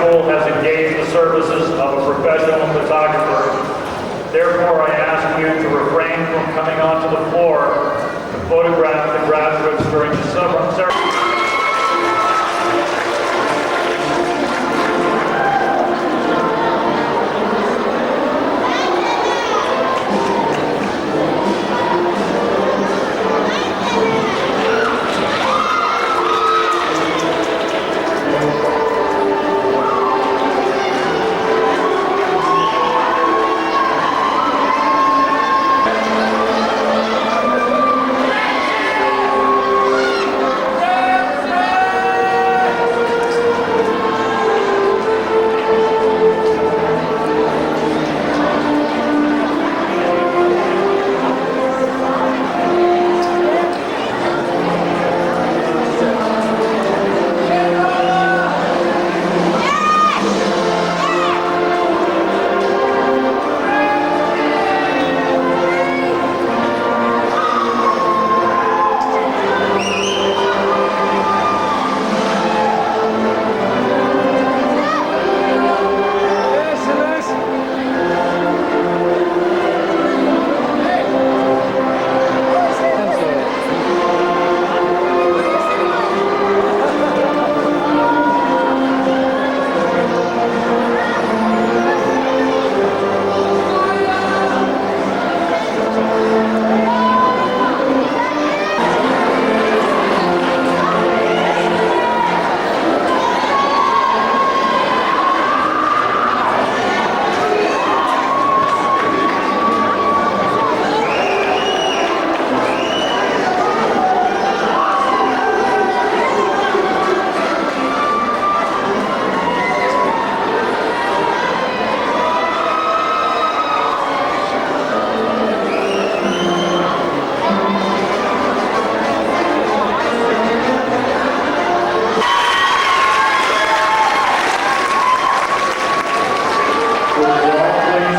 school has engaged the services of a professional photographer. Therefore, I ask you to refrain from coming onto the floor to photograph the graduates during the ceremony.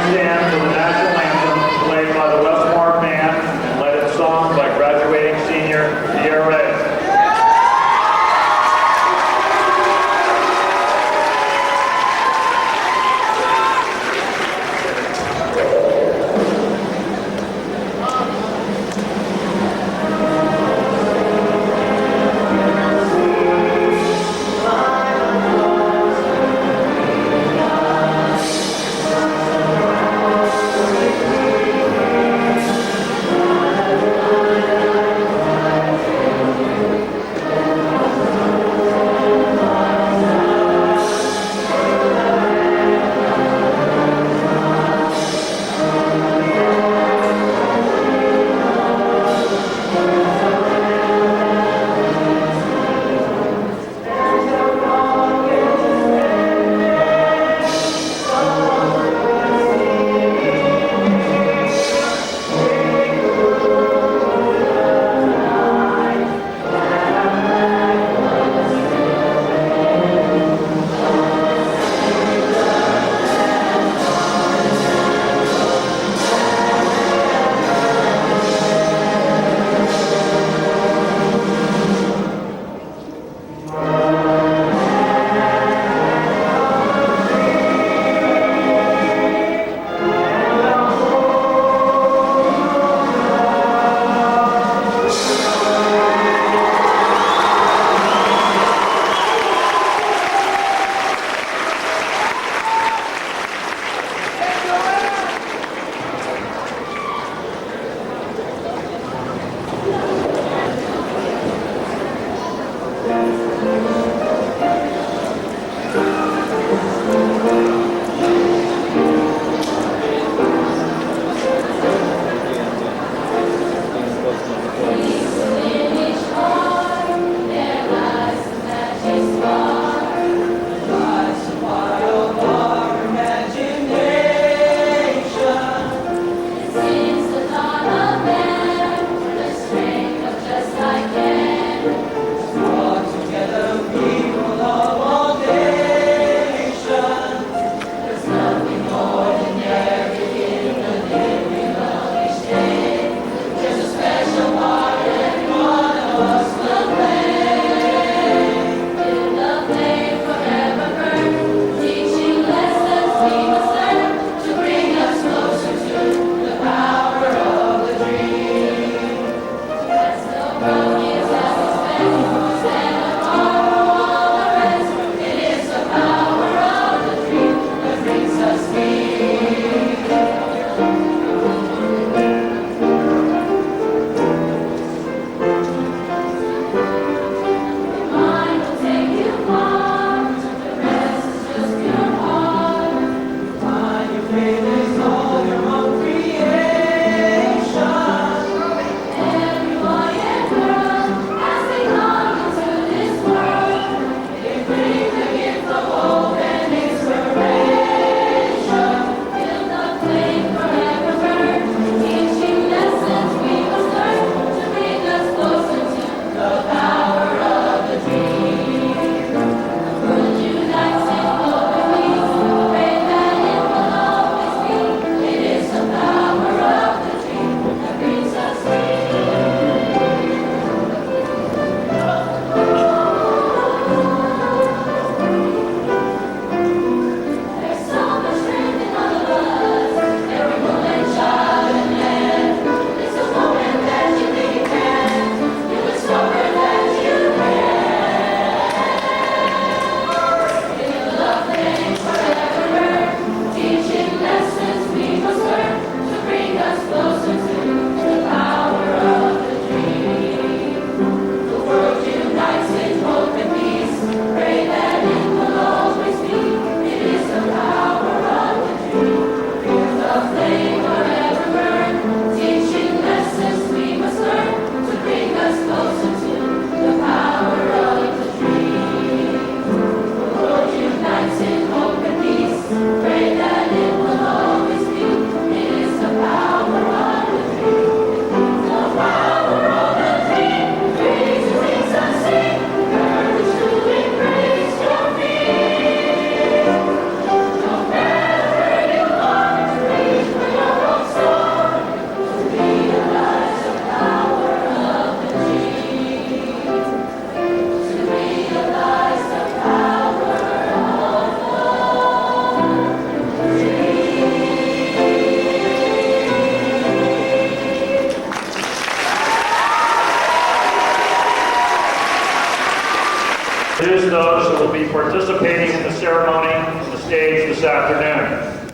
Stand for the national anthem played by the Westmoor Band and led in song by graduating senior DRA. participating in the ceremony on the stage this afternoon.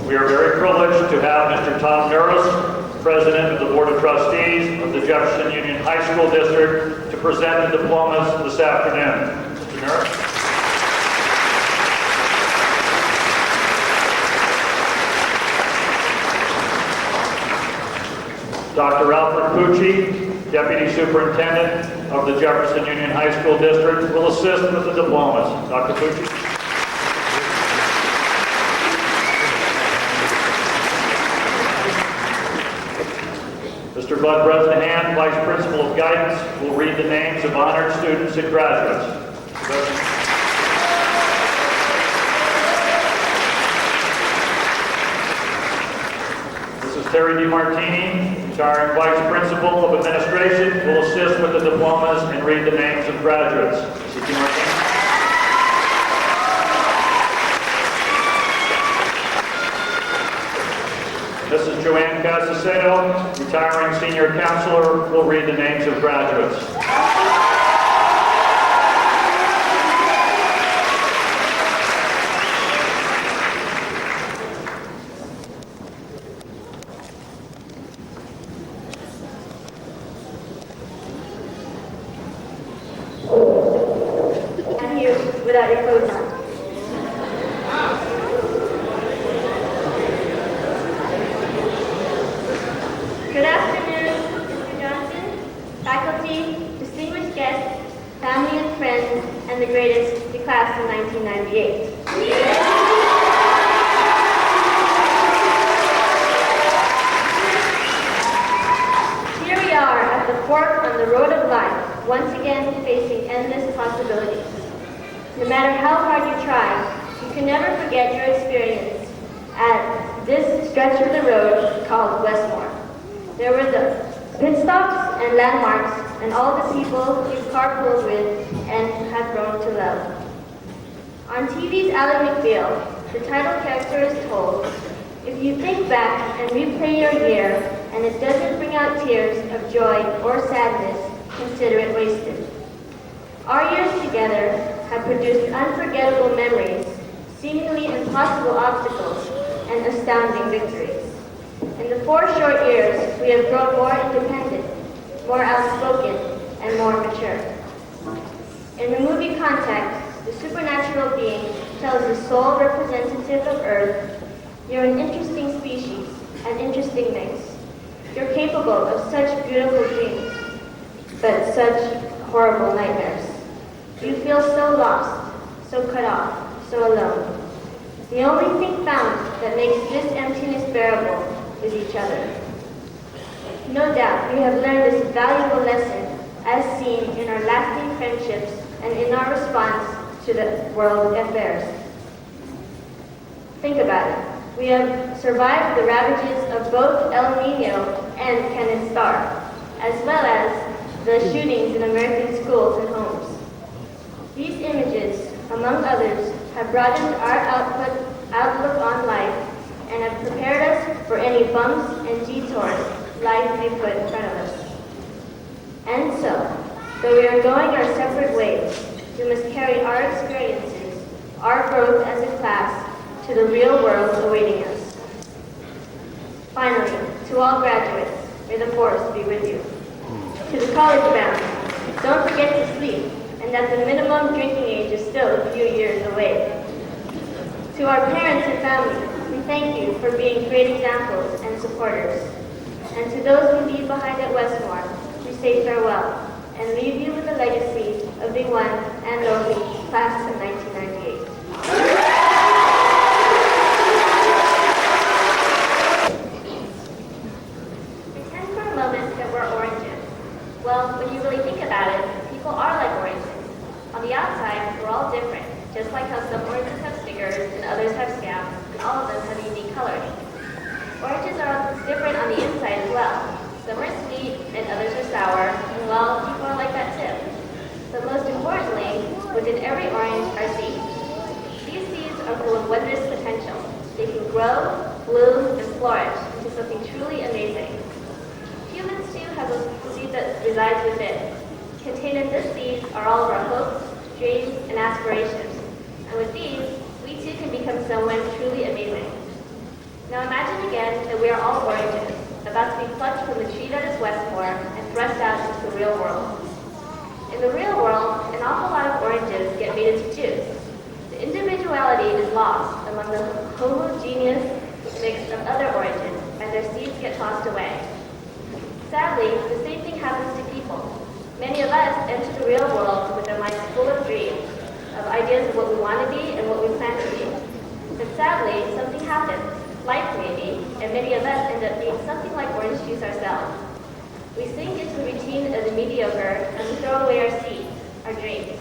We are very privileged to have Mr. Tom Nuris, President of the Board of Trustees of the Jefferson Union High School District, to present the diplomas this afternoon. Mr. Nuris. Dr. Alfred Pucci, Deputy Superintendent of the Jefferson Union High School District, will assist with the diplomas. Dr. Pucci. Mr. Bud Bresnahan, Vice Principal of Guidance, will read the names of honored students and graduates. Mrs. Terry DiMartini, retiring Vice Principal of Administration, will assist with the diplomas and read the names of graduates. Mrs. DiMartini. Mrs. Joanne Casaseo, retiring Senior Counselor, will read the names of graduates. And you, without your clothes on. Good afternoon, Mr. Johnson, faculty, distinguished guests, family and friends, and the greatest, the class of 1998. Here we are at the fork on the road of life, once again facing endless possibilities. No matter how hard you try, you can never forget your experience at this stretch of the road called Westmoor. There were the pit stops and landmarks and all the people you've carpooled with and have grown to love. On TV's Ally McBeal, the title character is told, if you think back and replay your year and it doesn't bring out tears of joy or sadness, consider it wasted. Our years together have produced unforgettable memories, seemingly impossible obstacles, and astounding victories. In the 4 short years, we have grown more independent, more outspoken, and more mature. In the movie Contact, the supernatural being tells the sole representative of Earth, you're an interesting species, an interesting mix. You're capable of such beautiful dreams, but such horrible nightmares. You feel so lost, so cut off, so alone. The only thing found that makes this emptiness bearable is each other. No doubt we have learned this valuable lesson as seen in our lasting friendships and in our response to the world affairs. Think about it. We have survived the ravages of both El Nino and Kenneth Starr, as well as the shootings in American schools and homes. These images, among others, have broadened our outlook on life and have prepared us for any bumps and detours life may put in front of us. And so, though we are going our separate ways, we must carry our experiences, our growth as a class, to the real world awaiting us. Finally, to all graduates, may the force be with you. To the college bound, don't forget to sleep, and that the minimum drinking age is still a few years away. To our parents and family, we thank you for being great examples and supporters. And to those we leave behind at Westmoor, we say farewell and leave you with the legacy of the one and only class of 1998. Pretend for a moment that we're oranges. Well, when you really think about it, people are like oranges. On the outside, we're all different, just like how some oranges have stickers and others have scabs, and all of them have unique coloring. Oranges are different on the inside as well. Some are sweet and others are sour, and well, people are like that too. But most importantly, within every orange are seeds. These seeds are full of wondrous potential. They can grow, bloom, and flourish into something truly amazing. Humans too have a seed that resides within. Contained in this seed are all of our hopes, dreams, and aspirations. And with these, we too can become someone truly amazing. Now imagine again that we are all oranges, about to be plucked from the tree that is Westmoor and thrust out into the real world. In the real world, an awful lot of oranges get made into juice. The individuality is lost among the homogeneous mix of other oranges, and their seeds get tossed away. Sadly, the same thing happens to people. Many of us enter the real world with our minds full of dreams, of ideas of what we want to be and what we plan to be. But sadly, something happens, life maybe, and many of us end up being something like orange juice ourselves. We sink into the routine of the mediocre and we throw away our seeds, our dreams.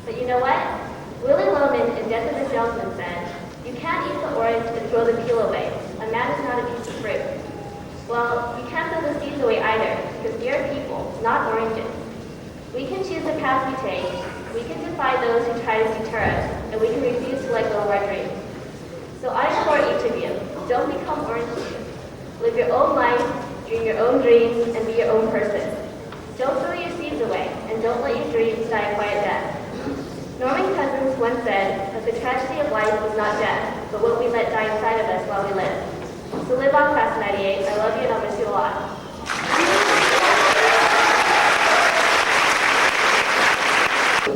But you know what? Willie Loman in Death of the Salesman said, "You can't eat the orange and throw the peel away. A man is not a piece of fruit." Well, you can't throw the seeds away either, because we are people, not oranges. We can choose the path we take, we can defy those who try to deter us, and we can refuse to let go of our dreams. So I implore each of you, don't become orange juice. Live your own life, dream your own dreams, and be your own person. Don't throw your seeds away, and don't let your dreams die a quiet death. Norman Cousins once said that the tragedy of life is not death, but what we let die inside of us while we live. So live on, Class 98. I love you and I'll miss you a lot.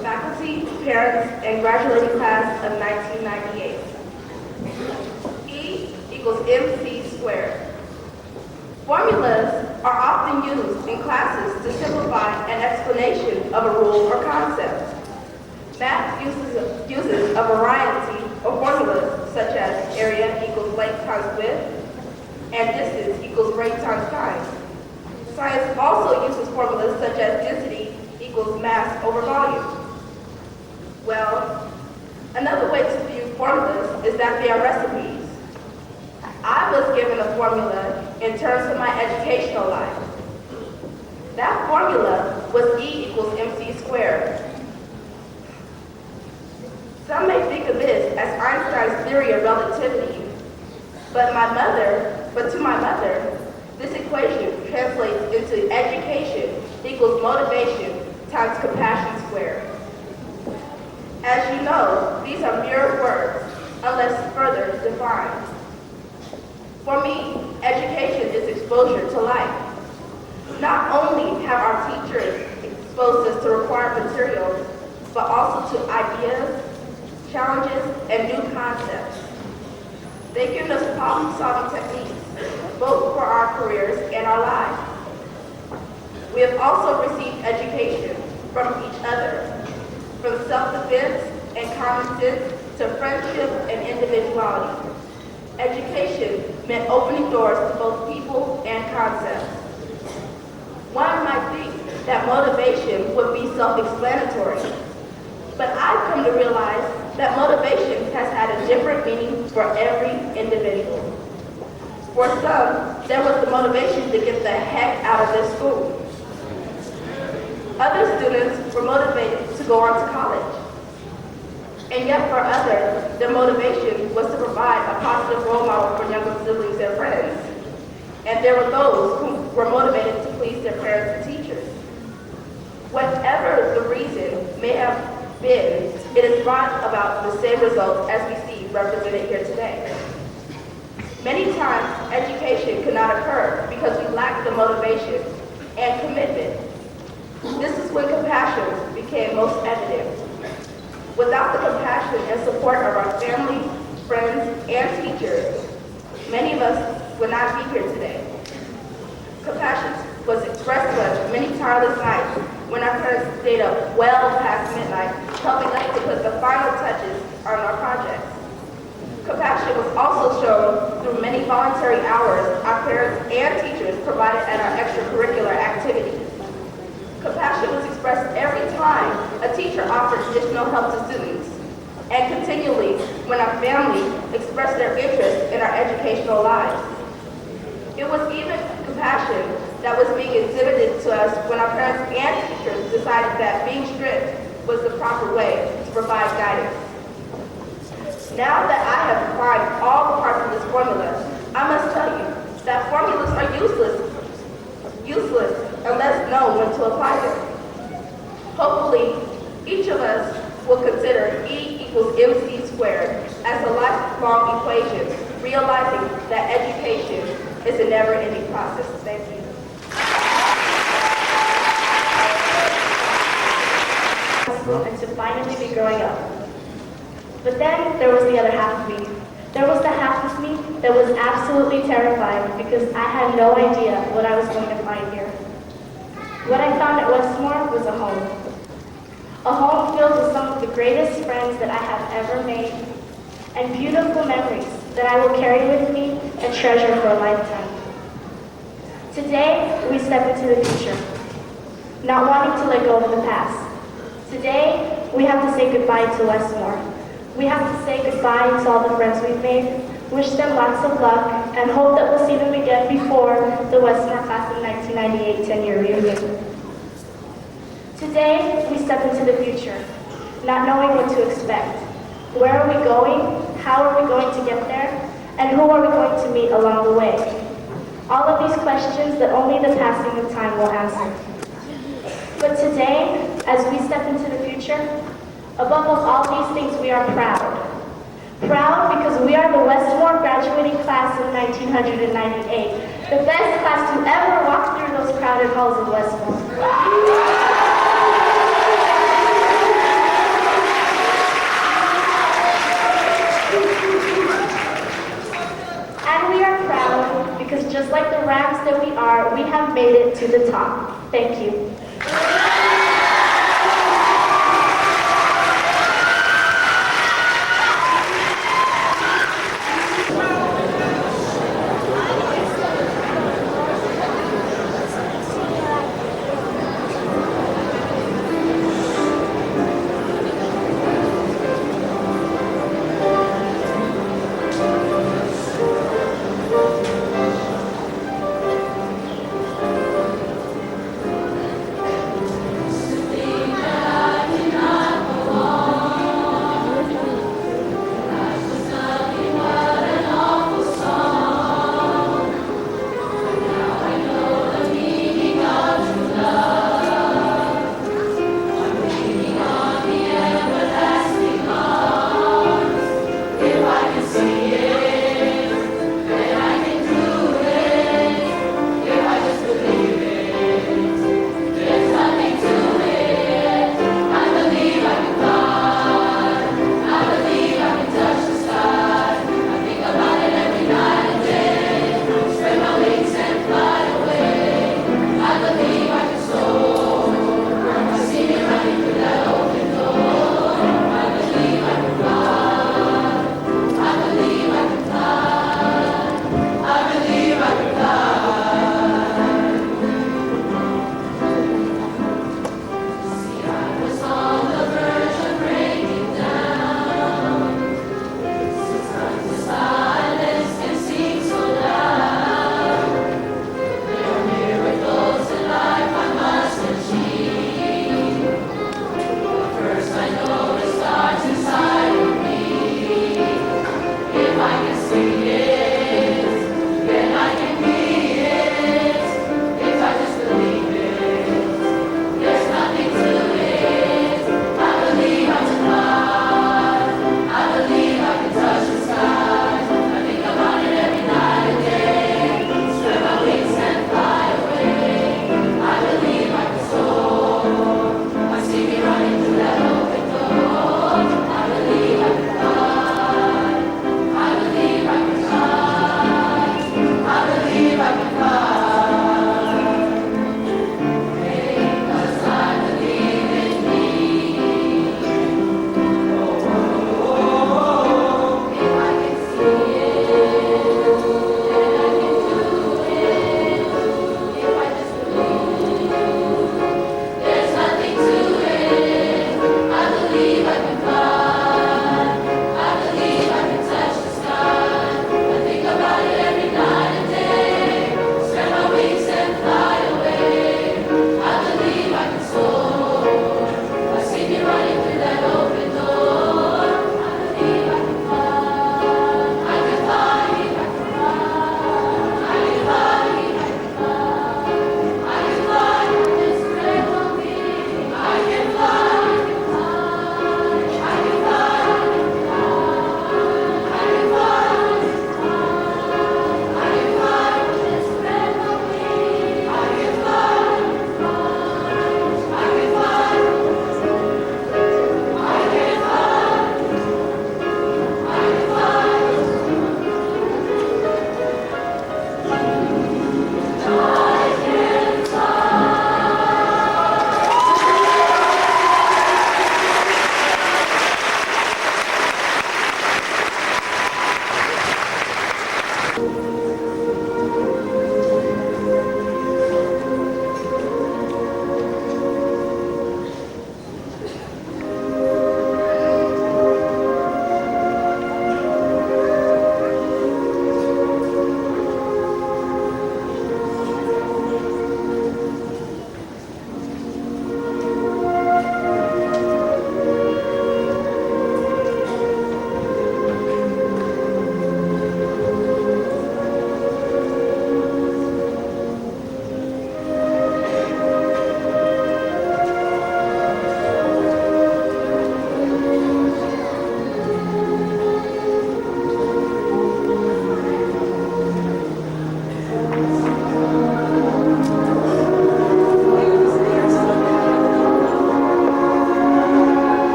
Faculty, parents, and graduating class of 1998. E equals MC squared. Formulas are often used in classes to simplify an explanation of a rule or concept. Math uses a variety of formulas such as area equals length times width and distance equals rate times time. Science also uses formulas such as density equals mass over volume. Well, another way to view formulas is that they are recipes. I was given a formula in terms of my educational life. That formula was E equals MC squared. Some may think of this as Einstein's theory of relativity, but to my mother, this equation translates into education equals motivation times compassion squared. As you know, these are mere words, unless further defined. For me, education is exposure to life. Not only have our teachers exposed us to required materials, but also to ideas, challenges, and new concepts. They've given us problem-solving techniques, both for our careers and our lives. We have also received education from each other, from self-defense and common sense to friendship and individuality. Education meant opening doors to both people and concepts. One might think that motivation would be self-explanatory, but I've come to realize that motivation has had a different meaning for every individual. For some, there was the motivation to get the heck out of this school. Other students were motivated to go on to college. And yet for others, their motivation was to provide a positive role model for younger siblings and friends. And there were those who were motivated to please their parents and teachers. Whatever the reason may have been, it has brought about the same results as we see represented here today. Many times, education could not occur because we lack the motivation and commitment. This is when compassion became most evident. Without the compassion and support of our family, friends, and teachers, many of us would not be here today. Compassion was expressed to us many tireless nights when our parents stayed up well past midnight, helping us to put the final touches on our projects. Compassion was also shown through many voluntary hours our parents and teachers provided at our extracurricular activities. Compassion was expressed every time a teacher offered additional help to students, and continually when our family expressed their interest in our educational lives. It was even compassion that was being exhibited to us when our parents and teachers decided that being strict was the proper way to provide guidance. Now that I have defined all the parts of this formula, I must tell you that formulas are useless unless known when to apply them. Hopefully, each of us equations, realizing that education is a never-ending process. Thank you. And to finally be growing up. But then there was the other half of me. There was the half of me that was absolutely terrified because I had no idea what I was going to find here. What I found at Westmoor was a home. A home filled with some of the greatest friends that I have ever made and beautiful memories that I will carry with me and treasure for a lifetime. Today, we step into the future, not wanting to let go of the past. Today, we have to say goodbye to Westmoor. We have to say goodbye to all the friends we've made, wish them lots of luck, and hope that we'll see them again before the Westmoor class of 1998 10-year reunion. Today, we step into the future, not knowing what to expect. Where are we going? How are we going to get there? And who are we going to meet along the way? All of these questions that only the passing of time will answer. But today, as we step into the future, above all these things, we are proud. Proud because we are the Westmoor graduating class of 1998, the best class to ever walk through those crowded halls of Westmoor. And we are proud because just like the Rams that we are, we have made it to the top. Thank you.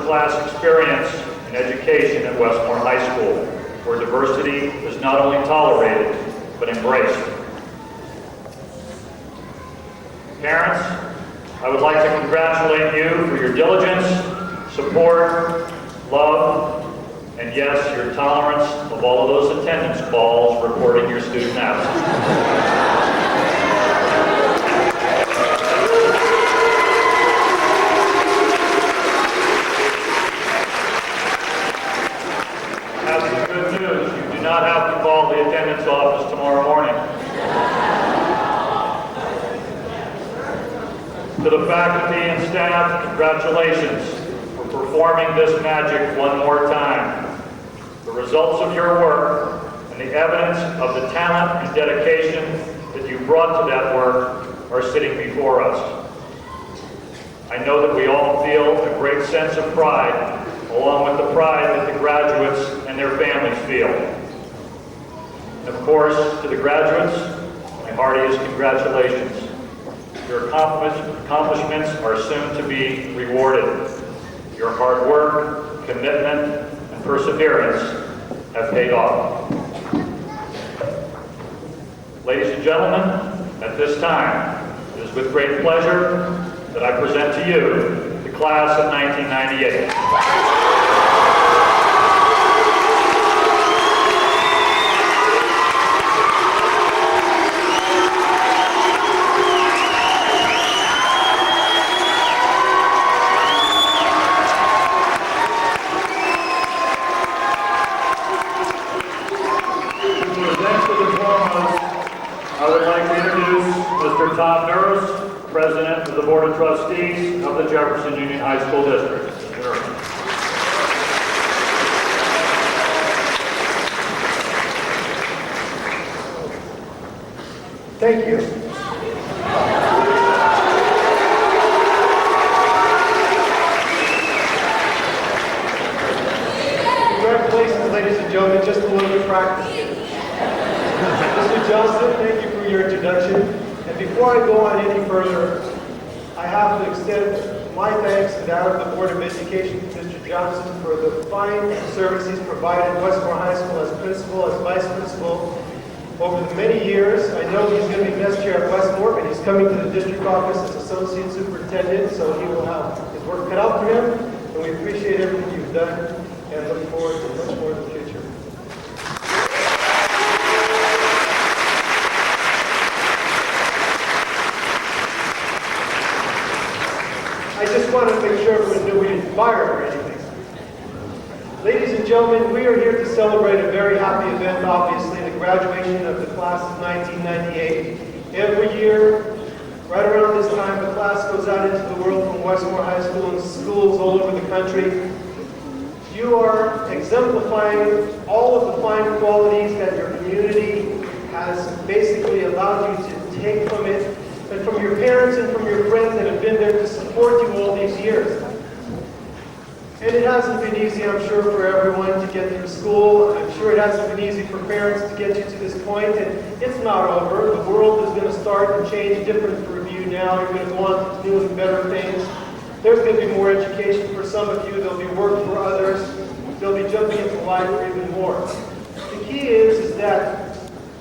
first-class experience in education at Westmoor High School, where diversity is not only tolerated, but embraced. Parents, I would like to congratulate you for your diligence, support, love, and yes, your tolerance of all of those attendance calls reporting your student absence. You do not have to call the attendance office tomorrow morning. To the faculty and staff, congratulations for performing this magic one more time. The results of your work and the evidence of the talent and dedication that you brought to that work are sitting before us. I know that we all feel a great sense of pride, along with the pride that the graduates and their families feel. And of course, to the graduates, my heartiest congratulations. Your accomplishments are soon to be rewarded. Your hard work, commitment, and perseverance have paid off. Ladies and gentlemen, at this time, it is with great pleasure that I present to you the class of 1998. President of the Board of Trustees of the Jefferson Union High School District. Thank you. Congratulations, ladies and gentlemen. Just a little bit of practice here. Mr. Johnson, thank you for your introduction. And before I go on any further, I have to extend my thanks to that of the Board of Education to Mr. Johnson for the fine service he's provided at Westmoor High School as principal, as vice principal over the many years. I know he's going to be missed here at Westmoor, but he's coming to the district office as associate superintendent, so he will have his work cut out for him, and we appreciate everything you've done and look forward to much more in the future. I just want to make sure everyone knew we didn't fire or anything. Ladies and gentlemen, we are here to celebrate a very happy event, obviously, the graduation of the class of 1998. Every year, right around this time, the class goes out into the world from Westmoor High School and schools all over the country. You are exemplifying all of the fine qualities that your community has basically allowed you to take from it, and from your parents and from your friends that have been there to support you all these years. And it hasn't been easy, I'm sure, for everyone to get through school. I'm sure it hasn't been easy for parents to get you to this point, and it's not over. The world is going to start to change different for you now. You're going to go on to new and better things. There's going to be more education for some of you. There'll be work for others. They'll be jumping into life for even more. The key is that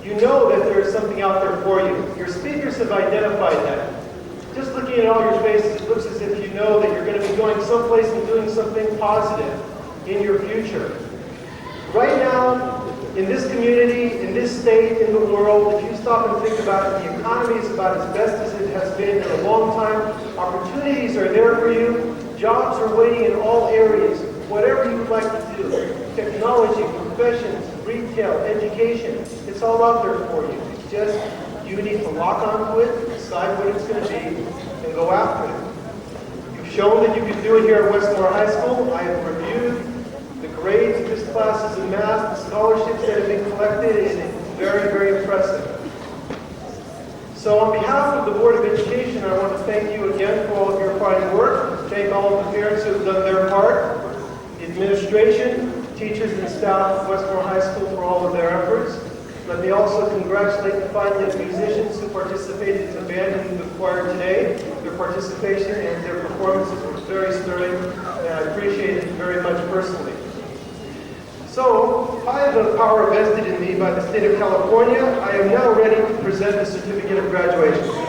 you know that there is something out there for you. Your speakers have identified that. Just looking at all your faces, it looks as if you know that you're going to be going someplace and doing something positive in your future. Right now, in this community, in this state, in the world, if you stop and think about it, the economy is about as best as it has been in a long time. Opportunities are there for you. Jobs are waiting in all areas. Whatever you would like to do, technology, professions, retail, education, it's all out there for you. It's just, you need to lock onto it, decide what it's going to be, and go after it. You've shown that you can do it here at Westmoor High School. I have reviewed the grades of this classes in math, the scholarships that have been collected, and it's very, very impressive. So on behalf of the Board of Education, I want to thank you again for all of your fine work. Thank all of the parents who have done their part. The administration, teachers and staff of Westmoor High School for all of their efforts. Let me also congratulate the fine young musicians who participated in the band and the choir today. Their participation and their performances were very stirring, and I appreciate it very much personally. So, by the power vested in me by the state of California, I am now ready to present the certificate of graduation.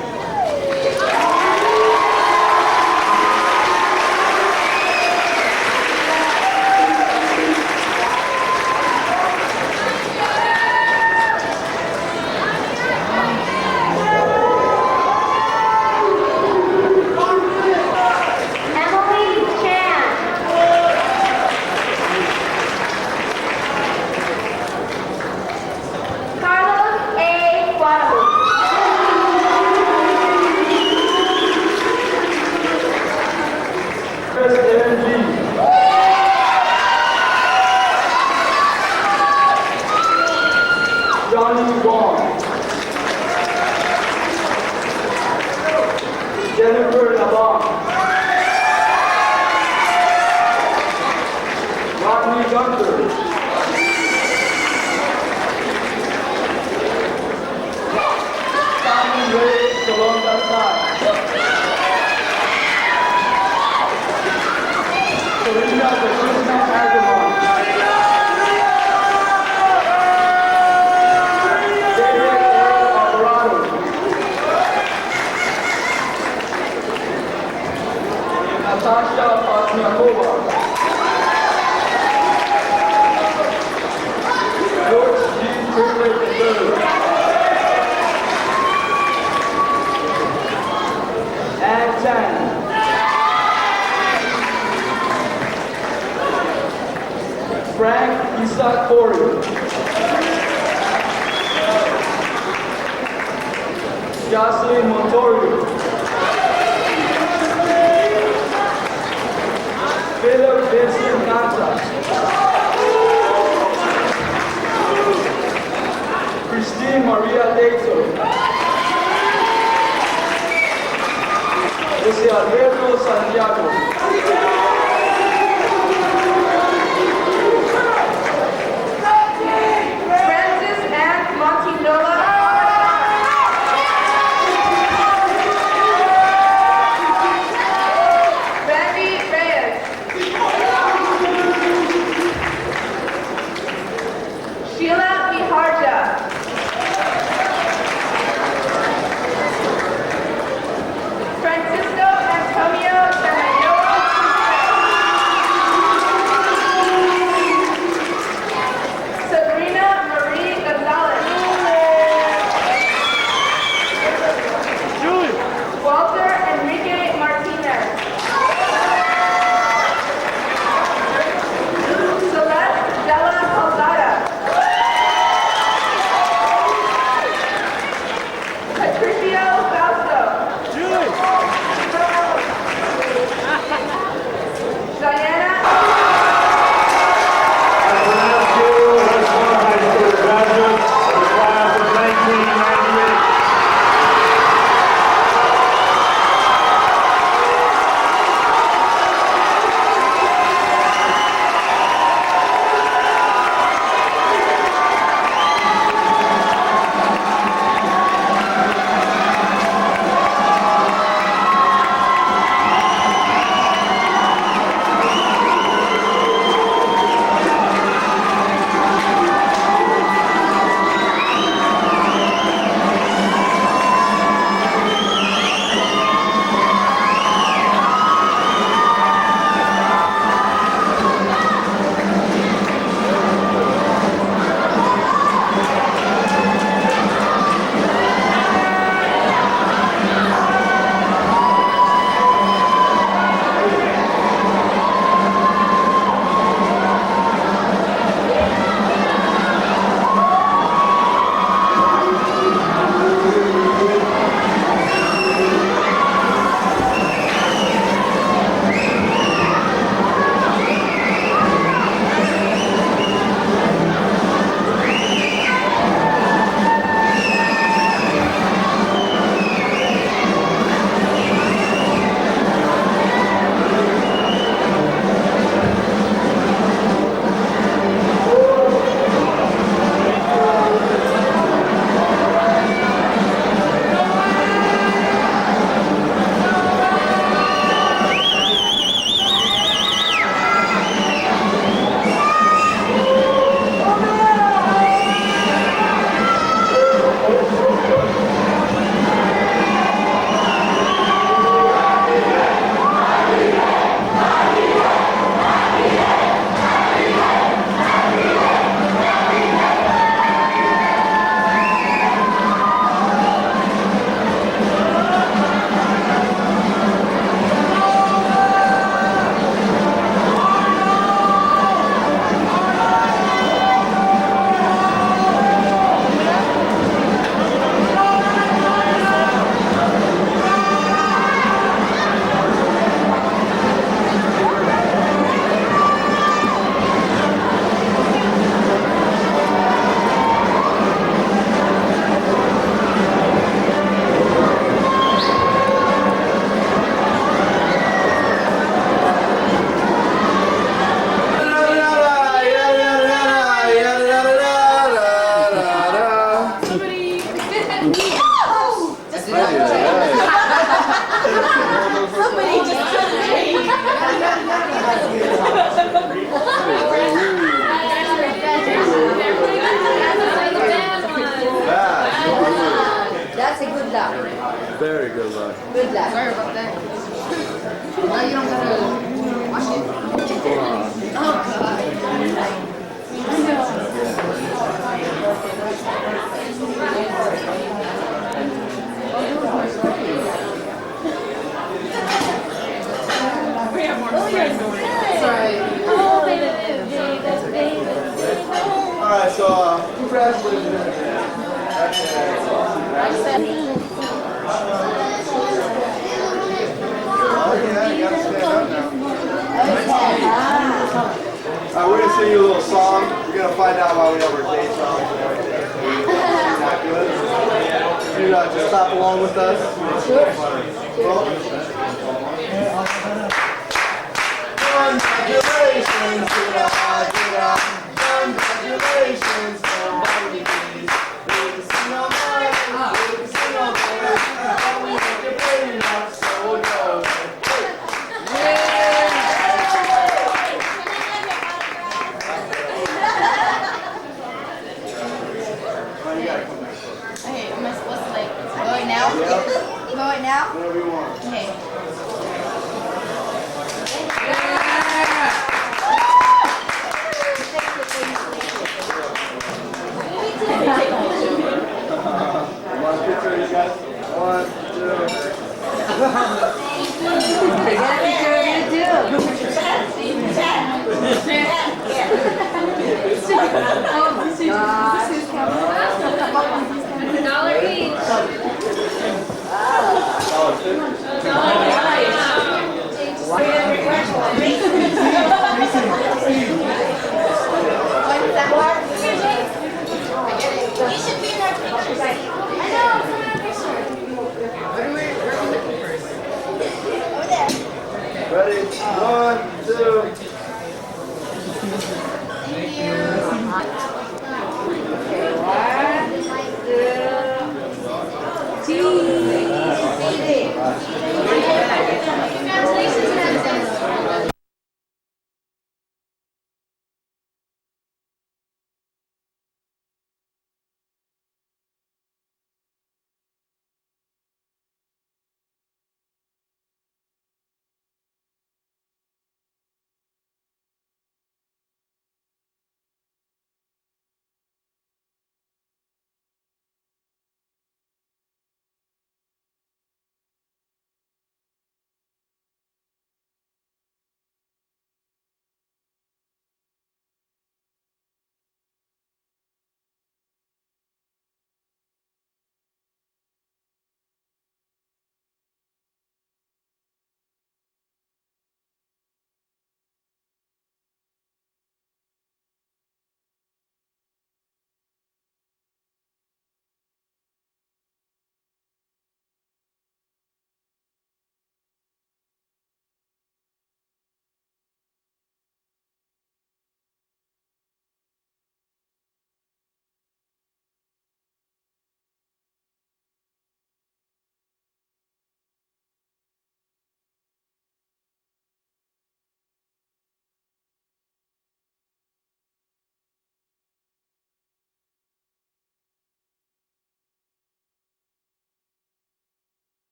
Francisco Antonio Samayoa. that. No, you don't gotta wash it. Oh god. Sorry. Oh, baby, baby. Alright, so who graduated today? Oh yeah, you gotta stand up now. Alright, we're gonna sing you a little song. We're gonna find out why we have our dates wrong and everything. Is that good? You just stop along with us? Sure. Congratulations to the hard get. Congratulations, nobody please. We can sing all night, we can sing all day, but we make it big enough, so we'll go. Okay, am I supposed to like go right now? Yep. Go right now? Whatever you want. Okay. One picture, you guys. 1, $1 each. You should be in our pictures. I know, it's in our picture. Where are we looking first? Over there. Ready? 1, 2.